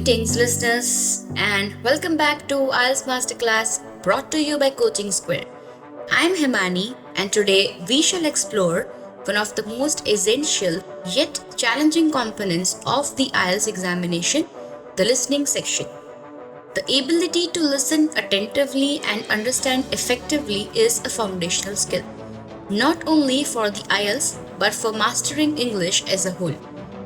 Greetings, listeners, and welcome back to IELTS Masterclass brought to you by Coaching Square. I'm Himani, and today we shall explore one of the most essential yet challenging components of the IELTS examination, the listening section. The ability to listen attentively and understand effectively is a foundational skill, not only for the IELTS but for mastering English as a whole.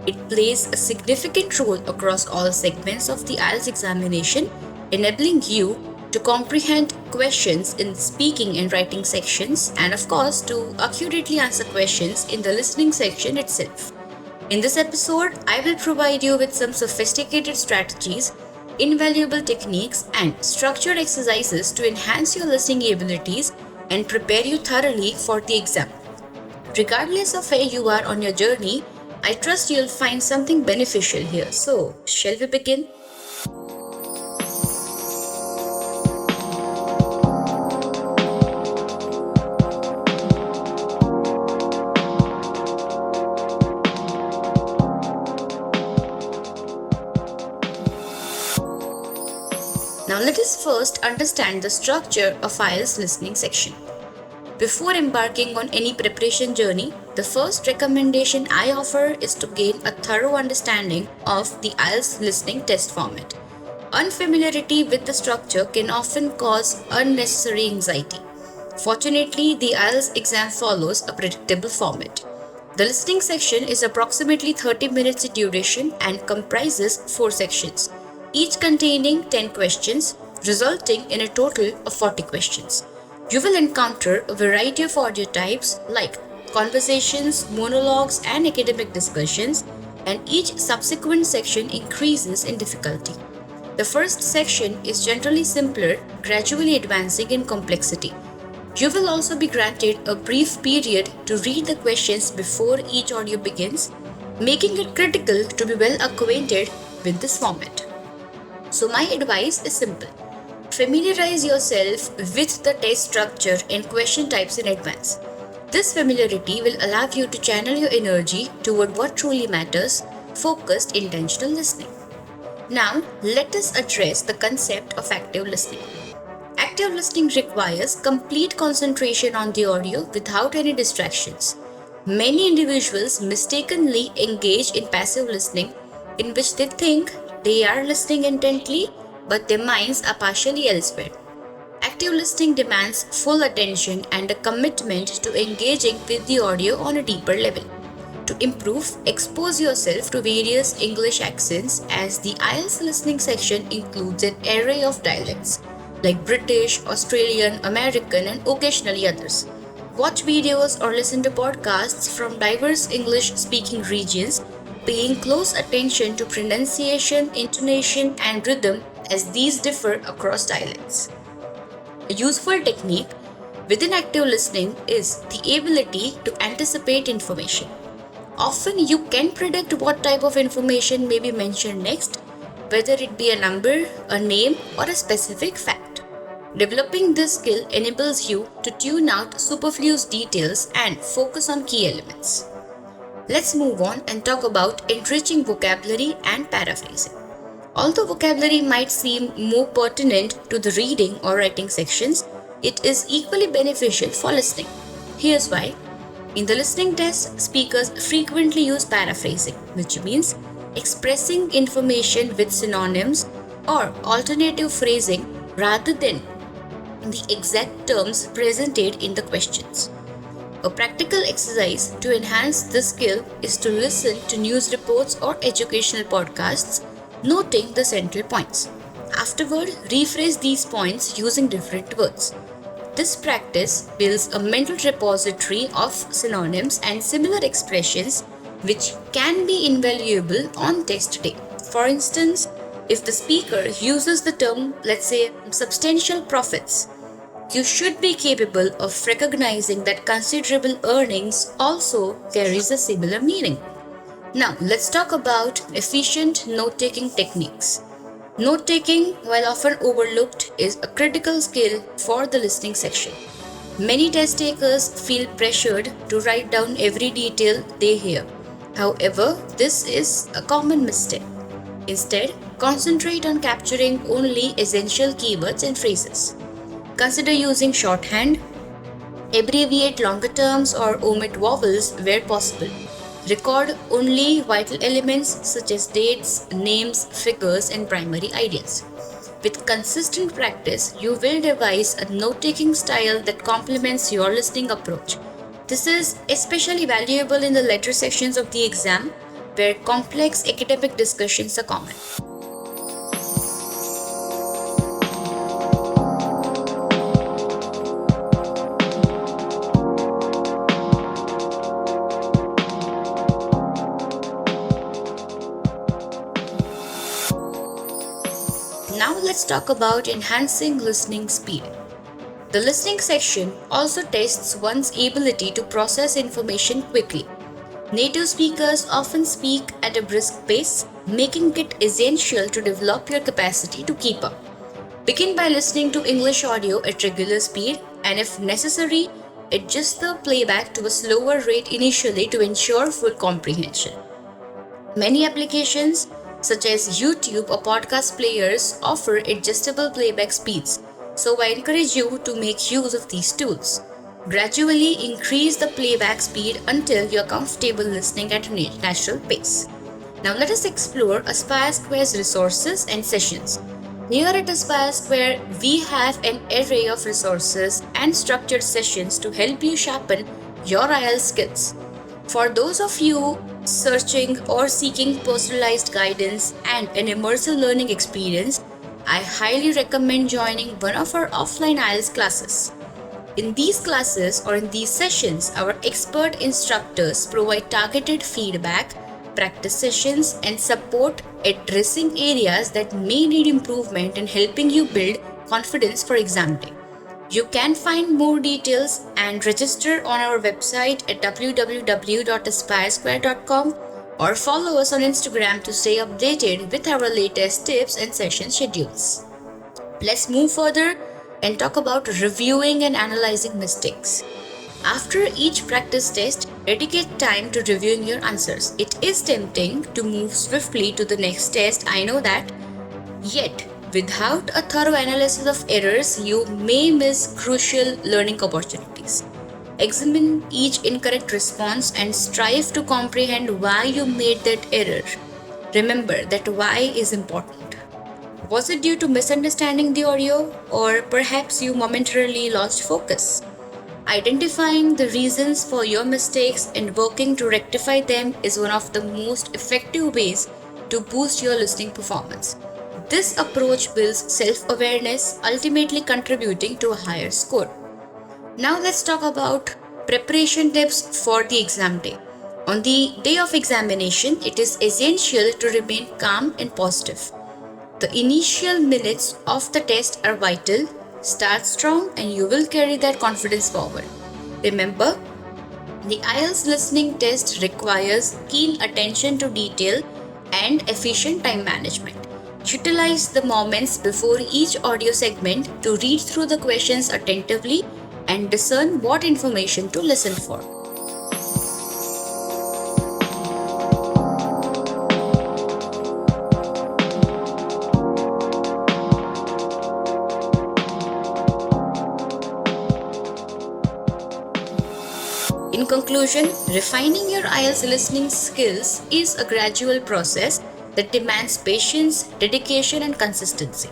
It plays a significant role across all segments of the IELTS examination, enabling you to comprehend questions in speaking and writing sections, and of course, to accurately answer questions in the listening section itself. In this episode, I will provide you with some sophisticated strategies, invaluable techniques, and structured exercises to enhance your listening abilities and prepare you thoroughly for the exam. Regardless of where you are on your journey, I trust you'll find something beneficial here. So, shall we begin? Now, let us first understand the structure of IELTS listening section. Before embarking on any preparation journey, the first recommendation I offer is to gain a thorough understanding of the IELTS listening test format. Unfamiliarity with the structure can often cause unnecessary anxiety. Fortunately, the IELTS exam follows a predictable format. The listening section is approximately 30 minutes in duration and comprises 4 sections, each containing 10 questions, resulting in a total of 40 questions. You will encounter a variety of audio types like conversations, monologues, and academic discussions, and each subsequent section increases in difficulty. The first section is generally simpler, gradually advancing in complexity. You will also be granted a brief period to read the questions before each audio begins, making it critical to be well acquainted with this format. So, my advice is simple. Familiarize yourself with the test structure and question types in advance. This familiarity will allow you to channel your energy toward what truly matters, focused, intentional listening. Now, let us address the concept of active listening. Active listening requires complete concentration on the audio without any distractions. Many individuals mistakenly engage in passive listening, in which they think they are listening intently but their minds are partially elsewhere. Active listening demands full attention and a commitment to engaging with the audio on a deeper level. To improve, expose yourself to various English accents, as the IELTS listening section includes an array of dialects like British, Australian, American, and occasionally others. Watch videos or listen to podcasts from diverse English speaking regions, paying close attention to pronunciation, intonation, and rhythm, as these differ across dialects. A useful technique within active listening is the ability to anticipate information. Often you can predict what type of information may be mentioned next, whether it be a number, a name, or a specific fact. Developing this skill enables you to tune out superfluous details and focus on key elements. Let's move on and talk about enriching vocabulary and paraphrasing. Although vocabulary might seem more pertinent to the reading or writing sections, it is equally beneficial for listening. Here's why. In the listening test, speakers frequently use paraphrasing, which means expressing information with synonyms or alternative phrasing rather than the exact terms presented in the questions. A practical exercise to enhance this skill is to listen to news reports or educational podcasts, noting the central points. Afterward, rephrase these points using different words. This practice builds a mental repository of synonyms and similar expressions which can be invaluable on test day. For instance, if the speaker uses the term, let's say, substantial profits, you should be capable of recognizing that considerable earnings also carries a similar meaning. Now, let's talk about efficient note-taking techniques. Note-taking, while often overlooked, is a critical skill for the listening section. Many test takers feel pressured to write down every detail they hear. However, this is a common mistake. Instead, concentrate on capturing only essential keywords and phrases. Consider using shorthand, abbreviate longer terms, or omit vowels where possible. Record only vital elements such as dates, names, figures, and primary ideas. With consistent practice, you will devise a note taking style that complements your listening approach. This is especially valuable in the later sections of the exam where complex academic discussions are common. Now let's talk about enhancing listening speed. The listening section also tests one's ability to process information quickly. Native speakers often speak at a brisk pace, making it essential to develop your capacity to keep up. Begin by listening to English audio at regular speed, and if necessary, adjust the playback to a slower rate initially to ensure full comprehension. Many applications, such as YouTube or podcast players, offer adjustable playback speeds, so I encourage you to make use of these tools. Gradually increase the playback speed until you're comfortable listening at a natural pace. Now let us explore Aspire Square's resources and sessions. Here at Aspire Square, we have an array of resources and structured sessions to help you sharpen your IELTS skills. For those of you searching or seeking personalized guidance and an immersive learning experience, I highly recommend joining one of our offline IELTS classes. In these classes or in these sessions, our expert instructors provide targeted feedback, practice sessions, and support addressing areas that may need improvement and helping you build confidence for exam day. You can find more details and register on our website at www.aspiresquare.com or follow us on Instagram to stay updated with our latest tips and session schedules. Let's move further and talk about reviewing and analyzing mistakes. After each practice test, dedicate time to reviewing your answers. It is tempting to move swiftly to the next test, I know that. Yet, without a thorough analysis of errors, you may miss crucial learning opportunities. Examine each incorrect response and strive to comprehend why you made that error. Remember that why is important. Was it due to misunderstanding the audio, or perhaps you momentarily lost focus? Identifying the reasons for your mistakes and working to rectify them is one of the most effective ways to boost your listening performance. This approach builds self-awareness, ultimately contributing to a higher score. Now let's talk about preparation tips for the exam day. On the day of examination, it is essential to remain calm and positive. The initial minutes of the test are vital. Start strong and you will carry that confidence forward. Remember, the IELTS listening test requires keen attention to detail and efficient time management. Utilize the moments before each audio segment to read through the questions attentively and discern what information to listen for. In conclusion, refining your IELTS listening skills is a gradual process that demands patience, dedication, and consistency.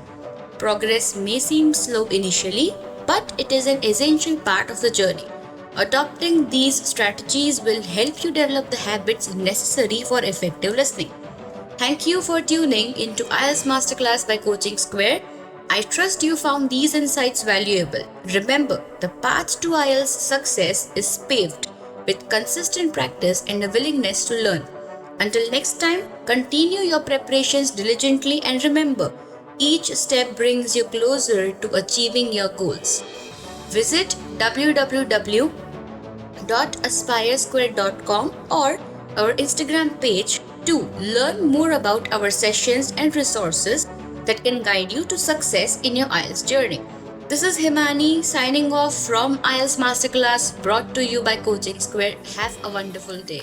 Progress may seem slow initially, but it is an essential part of the journey. Adopting these strategies will help you develop the habits necessary for effective listening. Thank you for tuning into IELTS Masterclass by Coaching Square. I trust you found these insights valuable. Remember, the path to IELTS success is paved with consistent practice and a willingness to learn. Until next time, continue your preparations diligently and remember, each step brings you closer to achieving your goals. Visit www.aspiresquare.com or our Instagram page to learn more about our sessions and resources that can guide you to success in your IELTS journey. This is Himani signing off from IELTS Masterclass brought to you by Coaching Square. Have a wonderful day.